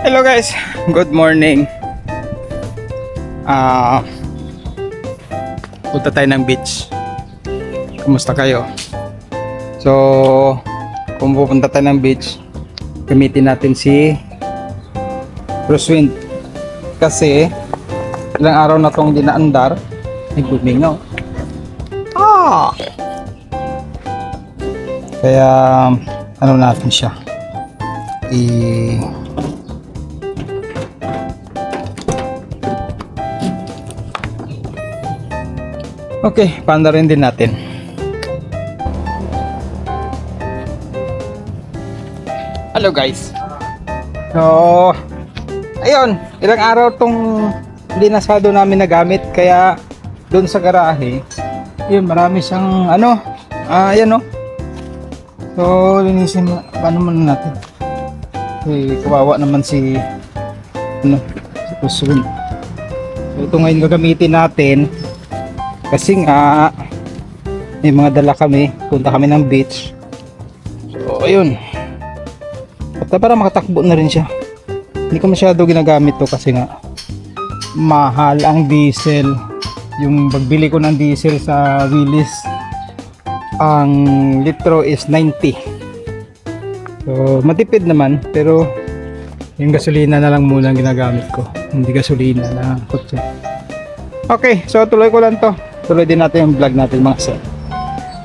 Hello guys, good morning. Punta tayo ng beach. Kumusta kayo? So, kung pupunta tayo ng beach, gamitin natin si crosswind. Kasi, ilang araw na tong dinaandar, ay gumingaw. Kaya, ano natin siya? Okay, paanda rin din natin. Hello guys. So, ayun, ilang araw tong hindi nasado namin nagamit, kaya doon sa garahe, yun, marami siyang ayan o. So, linisin mo, paano muna natin? Okay, kawawa naman si Kuswin. So, ito ngayon gagamitin natin. Kasi nga may mga dala kami, punta kami ng beach. So ayun, at para makatakbo na rin siya. Hindi ko masyado ginagamit to kasi nga mahal ang diesel. Yung pagbili ko ng diesel sa Willis, ang litro is 90. So matipid naman, pero yung gasolina na lang muna ang ginagamit ko, hindi gasolina na kotse. Okay, so tuloy ko lang to. Tuloy din natin yung vlog natin mga sir.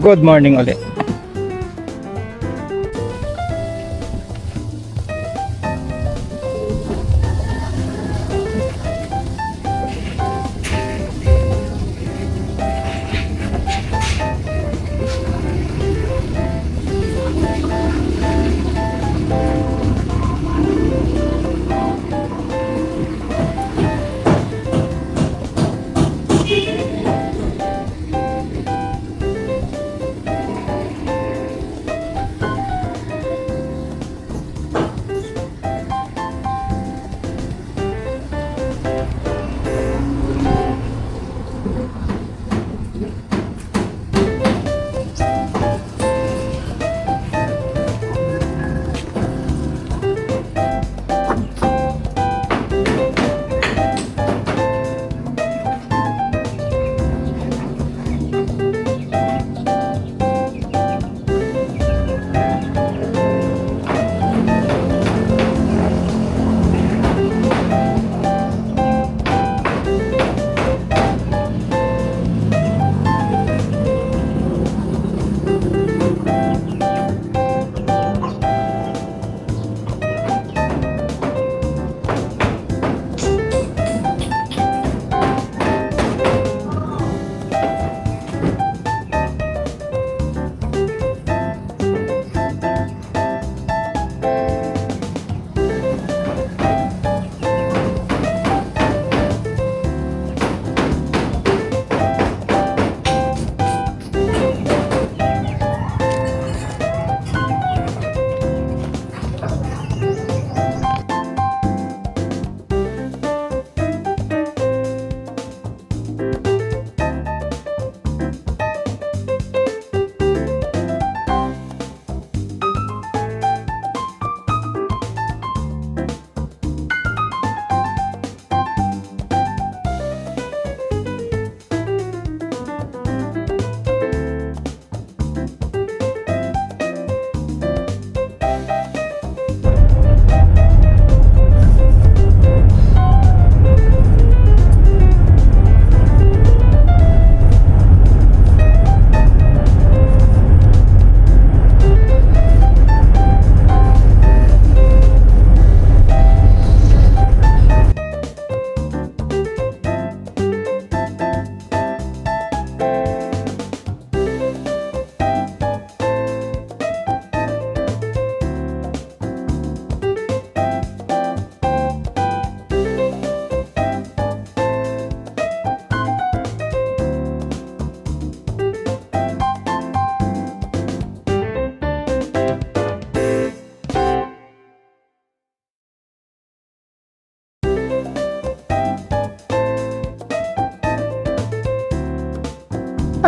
Good morning ulit.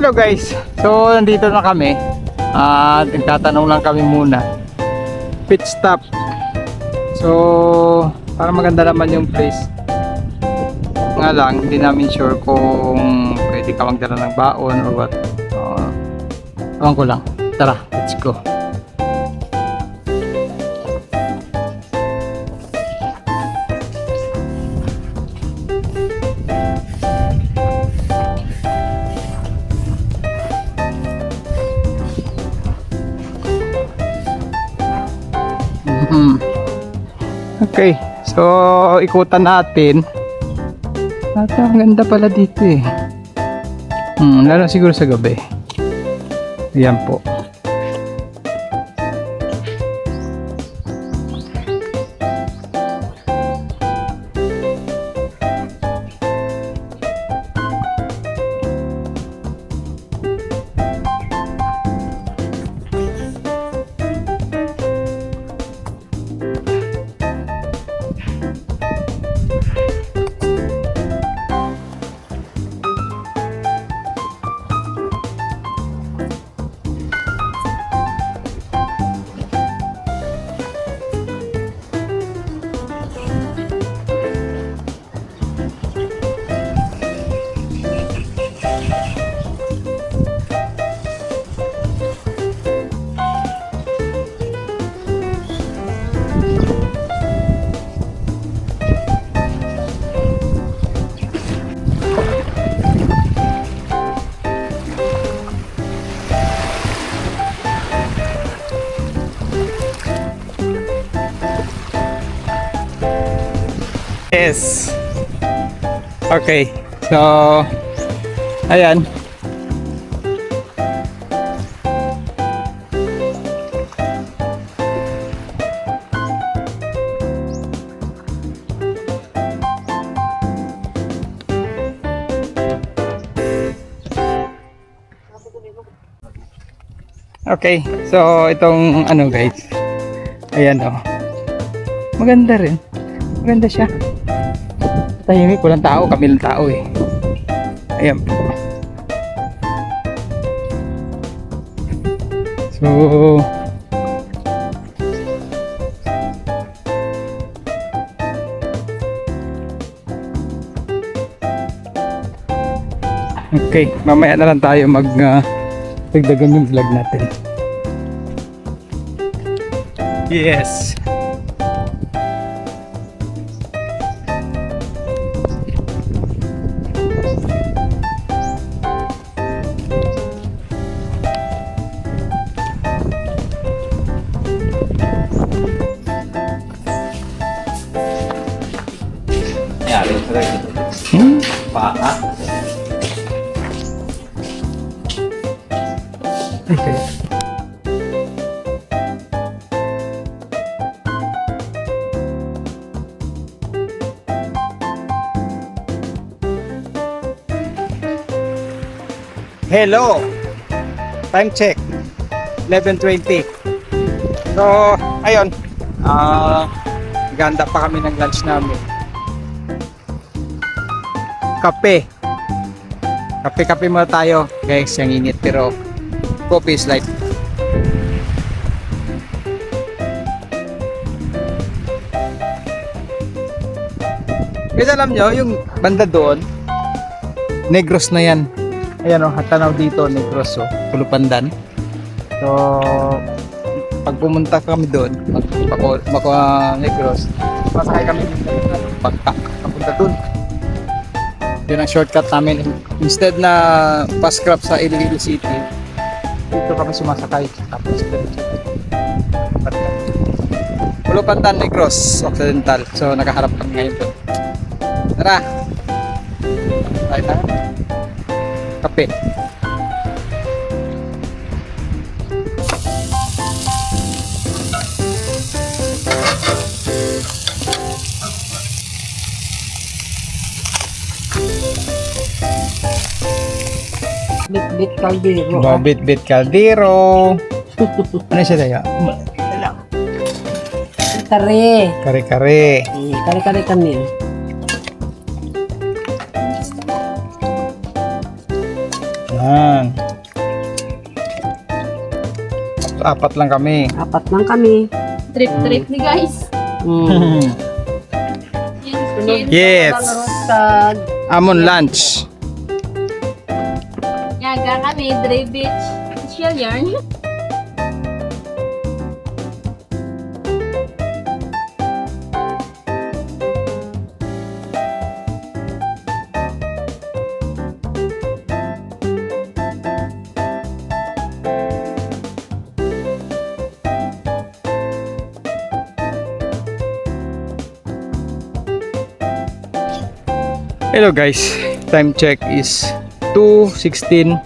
Hello guys, so nandito na kami at nagtatanong lang kami muna. Pit stop. So Para maganda naman yung place. Nga lang, hindi namin sure kung pwede ka magdala ng baon or what. Ewan ko lang. Tara, let's go. Okay, so ikutan natin. At ang ganda pala dito eh. Lalo siguro sa gabi. Yan po. Yes. Okay. So, ayan. Okay. So, itong ano guys. Ayan oh. Maganda rin. Maganda siya. Tahimik, walang tao, kami lang tao eh. Ayan po. So, okay, mamaya na lang tayo dagdagan yung vlog natin. Yes. Bata. Okay. Hello. Time check. 11:20. So, ayun. Ganda pa kami ng lunch namin. Kape. Kape muna tayo. Guys, yung init pero coffee is life. Guys, alam nyo, yung banda doon, Negros na yan. Ayan o, tanaw dito, Negros o, Pulupandan. So, pag pumunta kami doon, Negros, masakay kami dito ng bangka, papunta doon. Yun ang shortcut namin. Instead na pascrap sa Iloilo City, dito kami sumasakay. Tapos Pulupandan, Negros Occidental. So nakaharap kami ngayon doon. Tara! Tayo na. Kape. Bit-bit kaldero. Bit kaldero. Ano siya tayo? Kare. Kare-kare. Kare-kare kami. Yan. Apat lang kami. Apat lang kami. Trip ni guys. Yes. Tag. Amon lunch. Yaga kami, Dre Beach. Shell yarn. Hello guys, time check is 2:16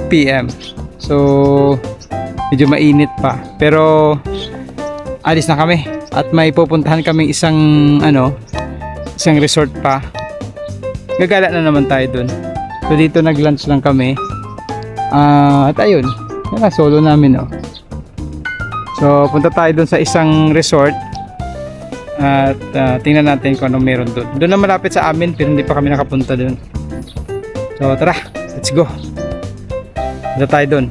PM. So medyo mainit pa, pero alis na kami at may pupuntahan kaming isang resort pa. Gagala na naman tayo dun. So dito nag-lunch lang kami. At ayun, yan na, solo namin So punta tayo dun sa isang resort. At tingnan natin kung anong meron doon. Doon na malapit sa amin pero hindi pa kami nakapunta doon. So tara, let's go. Punta tayo doon.